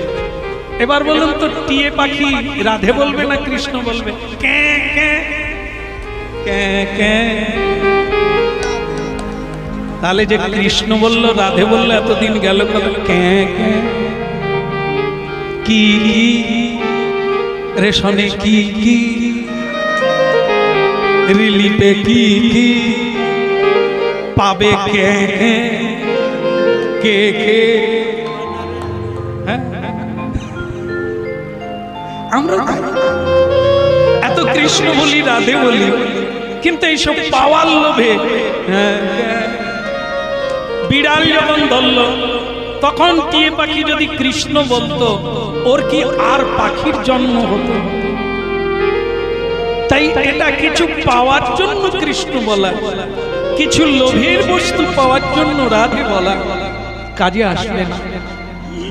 S1: এবার বলুন তো টিয়ে পাখি রাধে বলবে না কৃষ্ণ বলবে? ক্যাঁ ক্যাঁ ক্যাঁ ক্যাঁ। তাহলে যে কৃষ্ণ বলল রাধে বললো এতদিন গেল কত? ক্যাঁ ক্যাঁ। কি রেশনে কি কি, রিলিপে কি কি, পাবে কে কে কে কে। আমরা এত কৃষ্ণ বলি রাধে বলি, কিন্তু এইসব পাওয়ার লোভে বিড়াল যখন ধরল, তখন টিয়ে পাখি যদি কৃষ্ণ বলতো ওর কি আর পাখির জন্ম হতো? তাই এটা কিছু পাওয়ার জন্য কৃষ্ণ বলা, কিছু লোভের বস্তু পাওয়ার জন্য রাধে বলা কাজে আসবে না।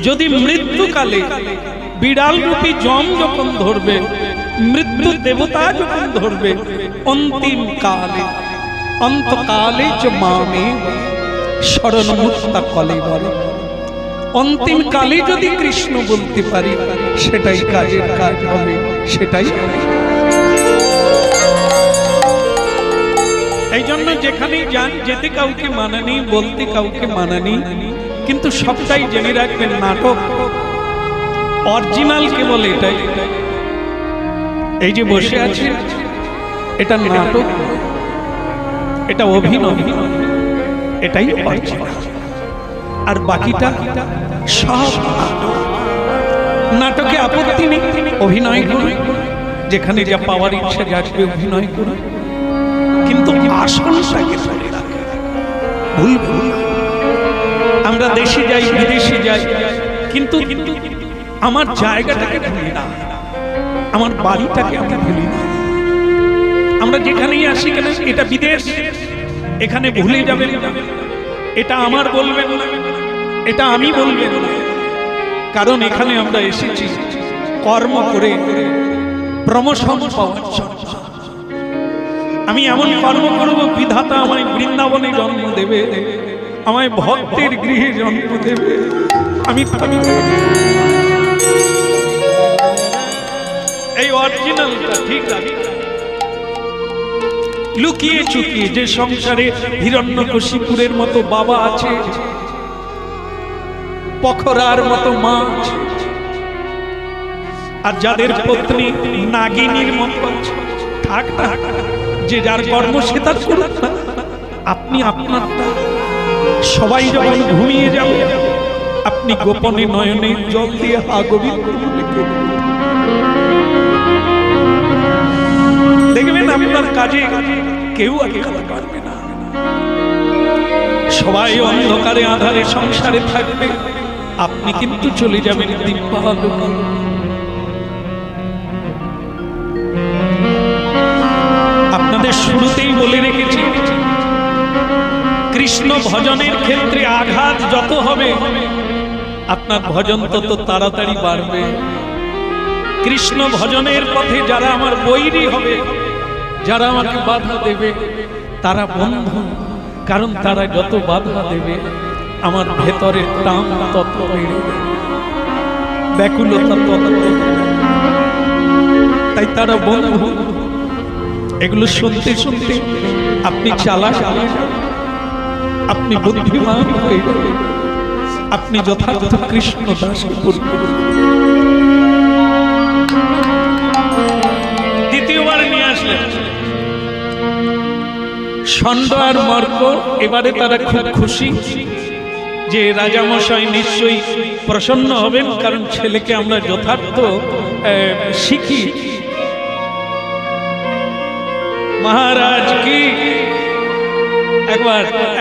S1: যদি মৃত্যুকালে বিড়াল রূপী যম যখন ধরবে, মৃত্যু দেবতা যখন ধরবে, অন্তিম কালে অন্তকালে চ মামে শরণ মুক্তা কলে বলে, অন্তিম কালে যদি কৃষ্ণ বলতে পারি সেটাই কাজের কাজ হবে, সেটাই হবে। এই জন্য যেখানেই যান, যেতে কাউকে মানা নেই, বলতে কাউকে মানা নেই, কিন্তু সবটাই জেনে রাখবেন নাটক অরিজিনাল কেবল এটাই। এই যে বসে আছে এটা নাটক, এটা অভিনয়, এটাই অরিজিনাল। আর বাকিটা সব নাটকে আপত্তি নেই, অভিনয় করুন, যেখানে যা পাওয়ার ইচ্ছা যাচ্ছে অভিনয় করুন, কিন্তু আসলটাকে ধরে রাখে। ভুল ভুল আমরা দেশে যাই, বিদেশে যাই, কিন্তু আমার জায়গাটাকে ভুলি না, আমার বাড়িটাকে আমি ভুলি না। আমরা যেখানেই আসি কেন, এটা বিদেশ, এখানে ভুলে যাবেন না, এটা আমার বলবেন না, এটা আমি বলবেন না, কারণ এখানে আমরা এসেছি কর্ম করে প্রমোশন পাওয়ার জন্য। আমি এমন কর্ম করব বিধাতা আমায় বৃন্দাবনে জন্ম দেবে, আমায় ভক্তের গৃহে জন্ম দেবে। আমি এই অরিজিনালটা ঠিক আছে। লুকিয়ে চুকিয়ে যে সংসারে হিরণ্যকশিপুরের মতো বাবা আছে, পখরার মতো মা আছে, আর যাদের পত্নী নাগিনীর মতো আছে, থাক থাক, যে যার কর্ম সে তার করুন না, আপনি আপনারটা। সবাই যখন ঘুমিয়ে যাবে, আপনি গোপনে নয়নে জল দিয়ে হা গোবিন্দ লিখে দেখবেন আপনার কাজে কেউ আগে পারবে না। সবাই অন্ধকারে আধারে সংসারে থাকবে, আপনি কিন্তু চলে যাবেন দিব্যালোকে। আপনাদের শুরুতেই বলে রেখেছি, কৃষ্ণ ভজনের ক্ষেত্রে আঘাত যত হবে আপনার ভজন তত তাড়াতাড়ি বাড়বে। কৃষ্ণ ভজনের পথে যারা আমার বৈরী হবে, যারা আমাকে বাধা দেবে, তারা বন্ধু, কারণ তারা যত বাধা দেবে আমার ভেতরের টান তত বেড়ে, ব্যাকুলতা তত, তাই তারা বন্ধু। এগুলো শুনতে শুনতে আপনি চালাক, আপনি বুদ্ধিমান হয়ে যাবেন, আপনি যথার্থ কৃষ্ণ দাস। দ্বিতীয়বার নিয়ে আসলেন ষণ্ড আর মর্ক। এবারে তারা খুব খুশি যে রাজামশাই নিশ্চয়ই প্রসন্ন হবেন, কারণ ছেলেকে আমরা যথার্থ শিখি। মহারাজ কি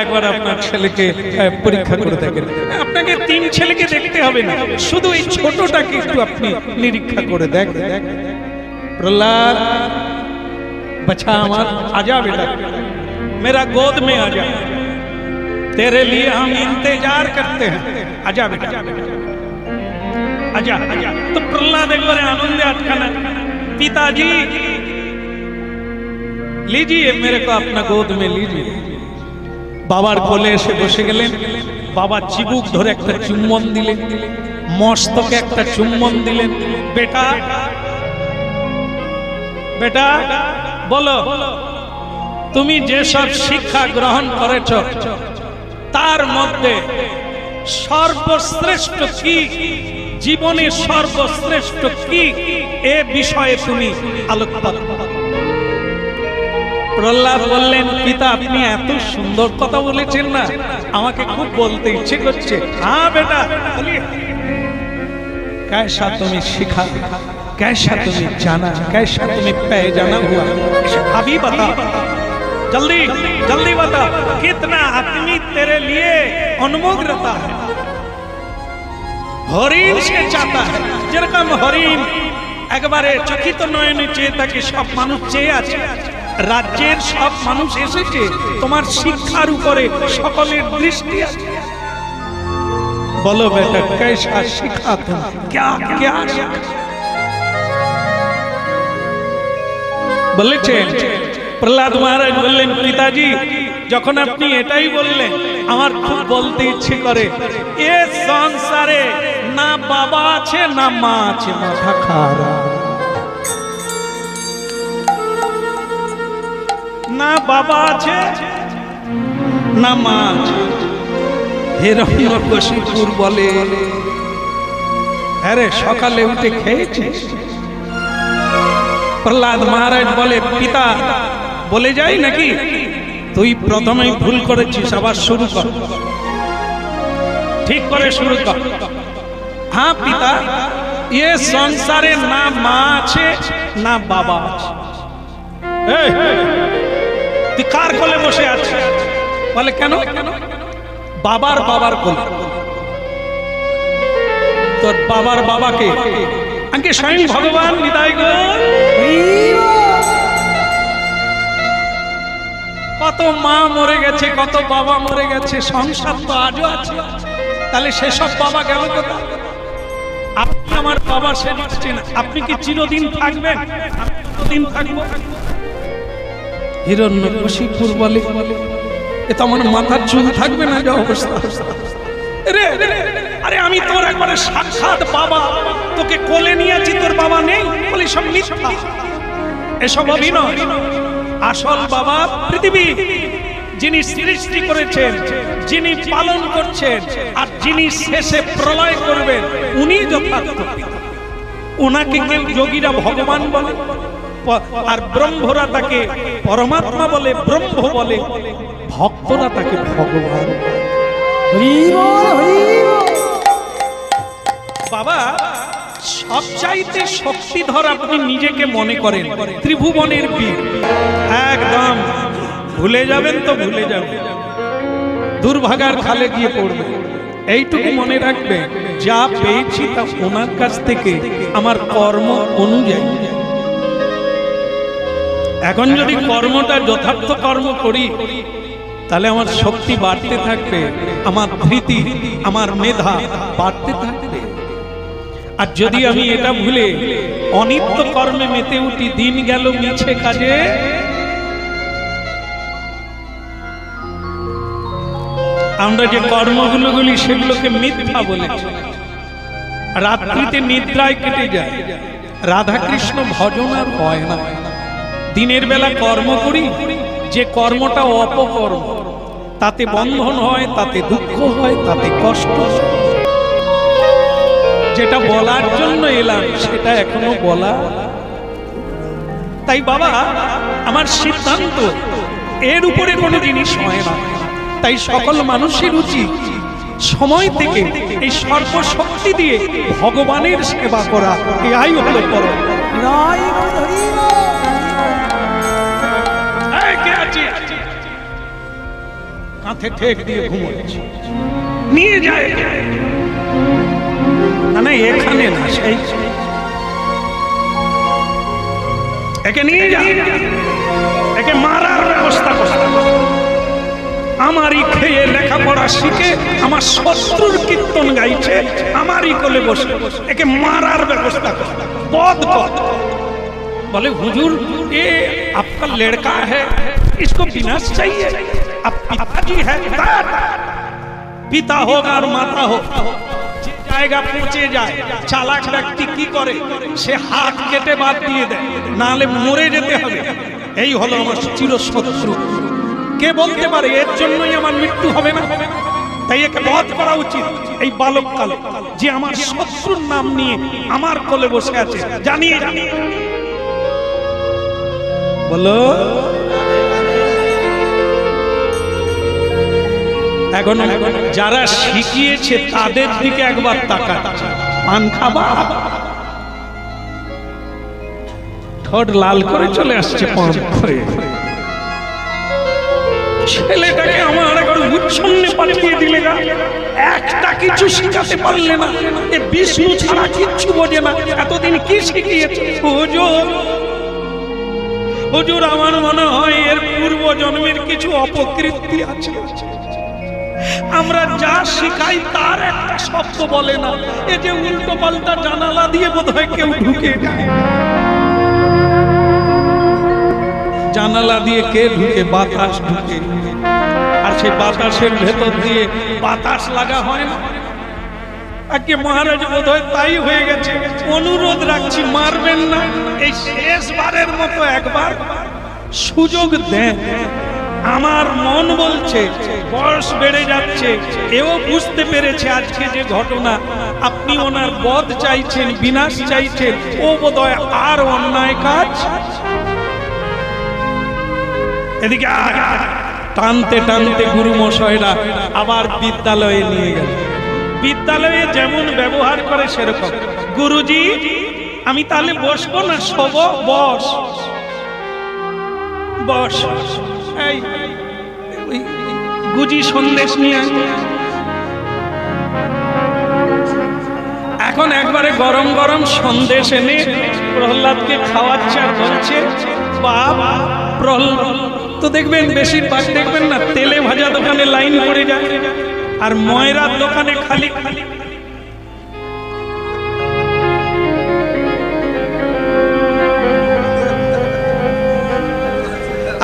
S1: একবার আপনার ছেলেকে পরীক্ষা করে দেখেন। আপনাকে তিন ছেলেকে দেখতে হবে না, শুধু এই ছোটটাকে একটু আপনি নিরীক্ষা করে দেখেন। प्रहलाद बच्चा हमार आजा बेटा, मेरा गोद में आजा, तेरे लिए हम इंतजार करते हैं, आजा बेटा आजा आजा। तो प्रहलाद एक बार आनंद अटकाना, पिताजी लीजिए मेरे को अपना गोद में लीजिए। बाबार कोले एसे बसे गेलेन, बाबा चिबुक धरे एक चुम्बन दिलेन, मस्तके एक चुम्बन दिलेन। बेटा बेटा बोलो, তুমি যে সব শিক্ষা গ্রহণ করেছ তার মধ্যে সর্বশ্রেষ্ঠ কি, জীবনে সর্বশ্রেষ্ঠ কি, এ বিষয়ে তুমি আলোকপাত করো। প্রহ্লাদ বললেন, পিতা আপনি এত সুন্দর কথা বলেছেন না, আমাকে খুব বলতে ইচ্ছে করছে। হ্যাঁ বেটা বলিए, कैसा तुम्हें सिखा, कैसा तुम्हें जाना, कैसा तुम्हें पहचाना हुआ, अभी बता, जल्दी जल्दी बता, कितना आदमी तेरे लिए उन्मुख रहता है, हरिण से चाहता है। যেরকম হরিণ একবারে চকিত নয়নে চেয়ে থাকে, সব মানুষ চেয়ে আছে, রাজ্যের সব মানুষ এসেছে, তোমার শিক্ষার উপরে সকলের দৃষ্টি আছে। বলো বেটা कैसा শিখা तुम, क्या क्या বলেছেন? প্রহ্লাদ মহারাজ বললেন, পিতাজি যখন আপনি এটাই বললেন আমার খুব বলতে ইচ্ছে করে, এ সংসারে না বাবা আছে না মা আছে, মাথা খারাপ। না বাবা আছে না মা আছে। হিরণ্যকশিপুর বলে, আরে সকালে উঠে খেয়েছিস? প্রহ্লাদ মহারাজ বলে, পিতা বলে যাই নাকি? তুই প্রথমেই ভুল করেছিস, আবার শুরু কর, ঠিক করে শুরু কর। হ্যাঁ পিতা, এ সংসারে না মা আছে না বাবা আছে। এই, তুই কার কোলে বসে আছিস? বলে কেন? বাবার বাবার কোলে। তোর বাবার বাবাকে আগে স্বয়ং ভগবান নিতাই গো। কত মা মরে গেছে, কত বাবা মরে গেছে, সংসার তো আজও আছে। তাহলে সেসব বাবা গেল কোথায়? আপনি আমার বাবা সে দিচ্ছেন, আপনি কি চিরদিন থাকবেন? আমি চিরদিন থাকবো। হিরণ্যকশিপুর বলে, এ তো আমার মাথার চুল থাকবে না যা অবস্থা। আরে আমি তোর একবারে সাক্ষাৎ বাবা, তোকে কোলে নিয়েছি, তোর বাবা নেই? বলি সব মিথ্যা, এসব অভিনয়। আসল বাবা পৃথিবী, যিনি সৃষ্টি করেছেন, যিনি পালন করছেন, আর যিনি শেষে প্রলয় করবেন, উনি যথার্থ। ওনাকে কেউ যোগীরা ভগবান বলে, আর ব্রহ্মরা তাকে পরমাত্মা বলে, ব্রহ্ম বলে, ভক্তরা তাকে ভগবান। বাবা সবচাইতে শক্তিধর আপনি নিজেকে মনে করেন, ত্রিভুবনের বীর। একদম ভুলে যাবেন তো ভুলে যাবেন, দুর্ভাগার খালে গিয়ে পড়বে। এইটুকু মনে রাখবেন, যা পেয়েছি তা ওনার কাছ থেকে আমার কর্ম অনুযায়ী। এখন যদি কর্মটা যথার্থ কর্ম করি, তাহলে আমার শক্তি বাড়তে থাকবে, আমার ধৃতি, আমার মেধা বাড়তে থাকবে। আর যদি আমি এটা ভুলে অনিত্য কর্মে মেতে উঠি, দিন গেল মিছে কাজে, আমরা যে কর্মগুলো গুলি সেগুলোকে মিথ্যা বলেছি। রাত্রিতে নিদ্রায় কেটে যায়, রাধা কৃষ্ণ ভজন আর হয় না। দিনের বেলা কর্ম করি, যে কর্মটা অপকর্ম, তাতে বন্ধন হয়, তাতে দুঃখ হয়, তাতে কষ্ট। যেটা বলার জন্য এলাম সেটা এখনো বলা। তাই বাবা আমার সিদ্ধান্ত, এর উপরে কোনো জিনিস হয় না। তাই সকল মানুষের উচিত সময় থেকে এই সর্বশক্তি দিয়ে ভগবানের সেবা করা, এই হলো পরম। কাঁথে ঠেক দিয়ে ঘুমোচ্ছে, নিয়ে যায় না, না এখানে না, সেই একে নিয়ে যায়, একে মারার ব্যবস্থা করতে। আমারই খেয়ে লেখাপড়া শিখে আমার শত্রুর কীর্তন গাইছে, আমারই কোলে বসে, একে মারার ব্যবস্থা করতে। বদ बोले हुजूर ये आपका लड़का है, इसको विनाश चाहिए। अब पिताजी है, पिता होगा और माता होगा, जाएगा पहुंचे जाए। चालाक व्यक्ति की करे, से हाथ केटे बात दिए दे, नाले मरे যেতে হবে। এই হলো আমার চিরশত্রু। কে বলতে পারে এর জন্যই আমার মৃত্যু হবে না? তাই একে বধ করা উচিত এই বালককালে, যে আমার শত্রুর নাম নিয়ে আমার কোলে বসে আছে। জানিয়ে বলো, এখন যারা শিখিয়েছে তাদের দিকে একবার তাকাচ্ছে। পান খাবা, ঠোঁট লাল করে চলে আসছে পান করে। ছেলেটাকে আমার একবার উচ্ছন্নে পাঠিয়ে দিলে না, একটা কিছু শিখাতে পারলে না। এ বিষ্ণু ছাড়া কিচ্ছু বোঝে না। এতদিন কি শিখিয়েছে? হুজুর হুজুর আমার মনে হয় এর পূর্ব জন্মের কিছু অপকীর্তি আছে, আমরা যা শিখাই তার একটা শব্দ বলে না। এ যে উল্টো পাল্টা জানালা দিয়ে বোধহয় কেউ ঢুকে যায়। জানালা দিয়ে কে ঢুকে? বাতাস ঢুকে, আর সেই বাতাসের ভেতর দিয়ে বাতাস লাগা হয় না। আজকে মহারাজ বোধহয় তাই হয়ে গেছে। অনুরোধ রাখছি, মারবেন না, এই শেষবারের মতো একবার সুযোগ দেন। আমার মন বলছে বয়স বেড়ে যাচ্ছে, এও বুঝতে পেরেছে আজকে যে ঘটনা, আপনি ওনার বধ চাইছেন, বিনাশ চাইছেন, ও বোধহয় আর অন্যায় কাজ। এদিকে টানতে টানতে গুরু মশাইরা আবার বিদ্যালয়ে নিয়ে গেল। বিদ্যালয়ে যেমন ব্যবহার করে সেরকম, গুরুজি আমি তাহলে বসবো না, শোব? বস বস। এই গুজি সন্দেশ নিয়ে এখন একবারে গরম গরম সন্দেশ এনে প্রহ্লাদকে খাওয়াচ্ছে আর বলছে বাবা প্রহ্লাদ। তো দেখবেন বেশিরভাগ দেখবেন না তেলে ভাজা দোকানে লাইন পড়ে যায়, আর ময়রার দোকানে খালি খালি।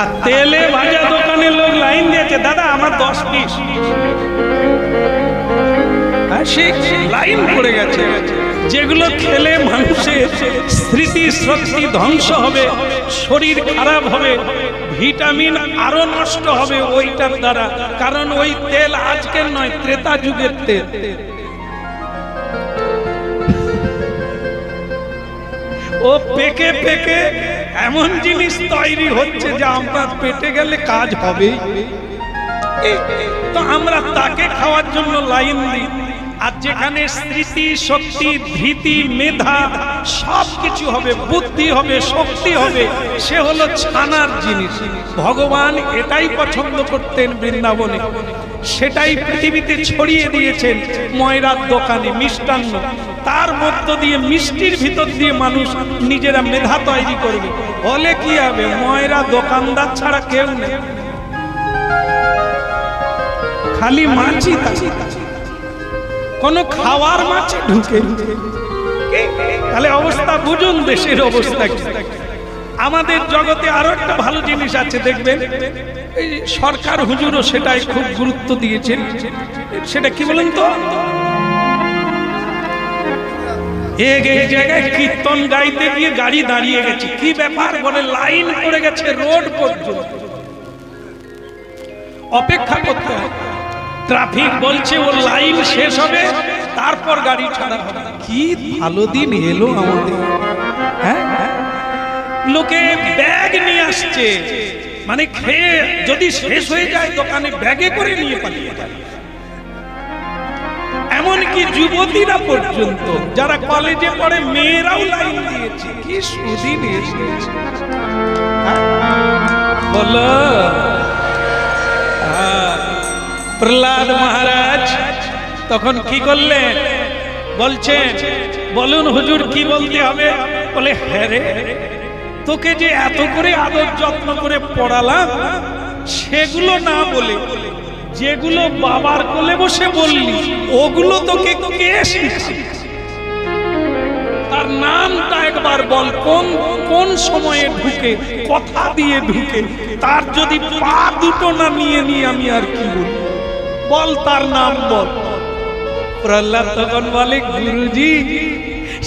S1: আর তেলে ভাজা দোকানে লোক লাইন দিয়েছে, দাদা আমার 10 পিস, লাইন পড়ে গেছে। যেগুলো খেলে মানুষের স্মৃতি শক্তি ধ্বংস হবে, শরীর খারাপ হবে, ভিটামিন আরো নষ্ট হবে ওইটার দ্বারা। কারণ ওই তেল আজকের নয়, ত্রেতা যুগের তেল। ও পেকে পেকে এমন জিনিস তৈরি হচ্ছে যা আপনার পেটে গেলে কাজ হবে। তো আমরা তাকে খাওয়ার জন্য লাইন দিই। আর যেখানে স্মৃতি শক্তি ধৃতি মেধা সবকিছু হবে, বুদ্ধি হবে, শক্তি হবে, সে হলো ছানার জিনিস। ভগবান এটাই পছন্দ করতেন বৃন্দাবনে, সেটাই পৃথিবীতে ছড়িয়ে দিয়েছেন ময়রার দোকানে মিষ্টান্ন। তার মধ্য দিয়ে মিষ্টির ভিতর দিয়ে মানুষ নিজেরা মেধা তৈরি করবে। হলে কি হবে? ময়রা দোকানদার ছাড়া কেউ নেই, খালি মাছি। কোন খাওয়ার মাছি ঢুকে, তাহলে অবস্থা বুঝুন দেশের অবস্থা কি। আমাদের জগতে আরো একটা ভালো জিনিস আছে দেখবেন, এই সরকার হুজুরও সেটাই খুব গুরুত্ব দিয়েছেন। সেটা কি বলেন তো? এই জায়গায় কীর্তন গাইতে গিয়ে গাড়ি দাঁড়িয়ে গেছে, কি ব্যাপার? বলে লাইন পড়ে গেছে রোড পর্যন্ত, অপেক্ষা করতে হবে। ট্রাফিক বলছে ও লাইন শেষ হবে তারপর গাড়ি ছাড়া হবে। কি ভালো দিন এলো আমাদের। হ্যাঁ, লোকে ব্যাগ নিয়ে আসছে, মানে খেয়ে যদি শেষ হয়ে যায় দোকানে ব্যাগে করে নিয়ে পালিয়ে যায়। এমনকি যুবতীরা পর্যন্ত, যারা কলেজে পড়ে, মেয়েরাও লাইন দিয়েছে। কি সুদিন এসেছে বলো। প্রহ্লাদ মহারাজ তখন কি করলেন? বলছেন, বলুন হুজুর কি বলতে হবে? বলে হ্যাঁ রে, তোকে যে এত করে আদর যত্ন করে পড়ালাম, সেগুলো না বলে যেগুলো বাবার কোলে বসে বললি ওগুলো তোকে কে শিখাবে? তার নামটা একবার বল, কোন কোন সময়ে ঢুকে, কথা দিয়ে ঢুকে। তার যদি পা দুটো না নিয়ে আমি আর কি বলি? বল, তার নাম বল। প্রহ্লাদ তখন বলে, গুরুজি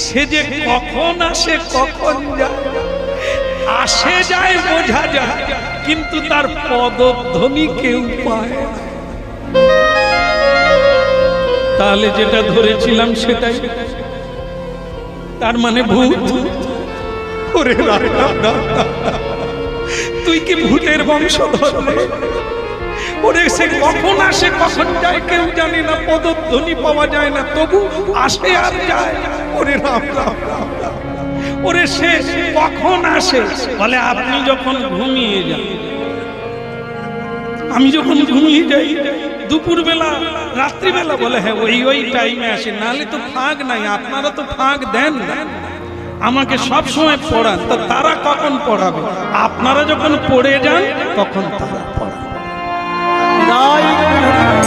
S1: সে যে কখন আসে কখন যায়, আসে যায় বোঝা যায়, কিন্তু তার পদধ্বনি কেউ পায় না। তাহলে যেটা ধরেছিলাম সেটাই, তার মানে ভূত। ওরে তুই কি ভূতের বংশধর? ওরে সে কখন আসে কখন যায় কেউ জানে না, পদধ্বনি পাওয়া যায় না, তবু আসে আর যায়। ওরে রাম রাম রাম রাম। ওরে সে কখন আসে? বলে আপনি যখন ঘুমিয়ে যান। আমি যখন ঘুমিয়ে যাই দুপুর বেলা, রাত্রিবেলা? বলে হ্যাঁ ওই টাইমে আসে, নাহলে তো ফাঁক নাই। আপনারা তো ফাঁক দেন না। আমাকে সব সময় পড়ান, তা তারা কখন পড়াবে? আপনারা যখন পড়ে যান তখন তারা পড়াবে।
S2: জয় গুরু হরি।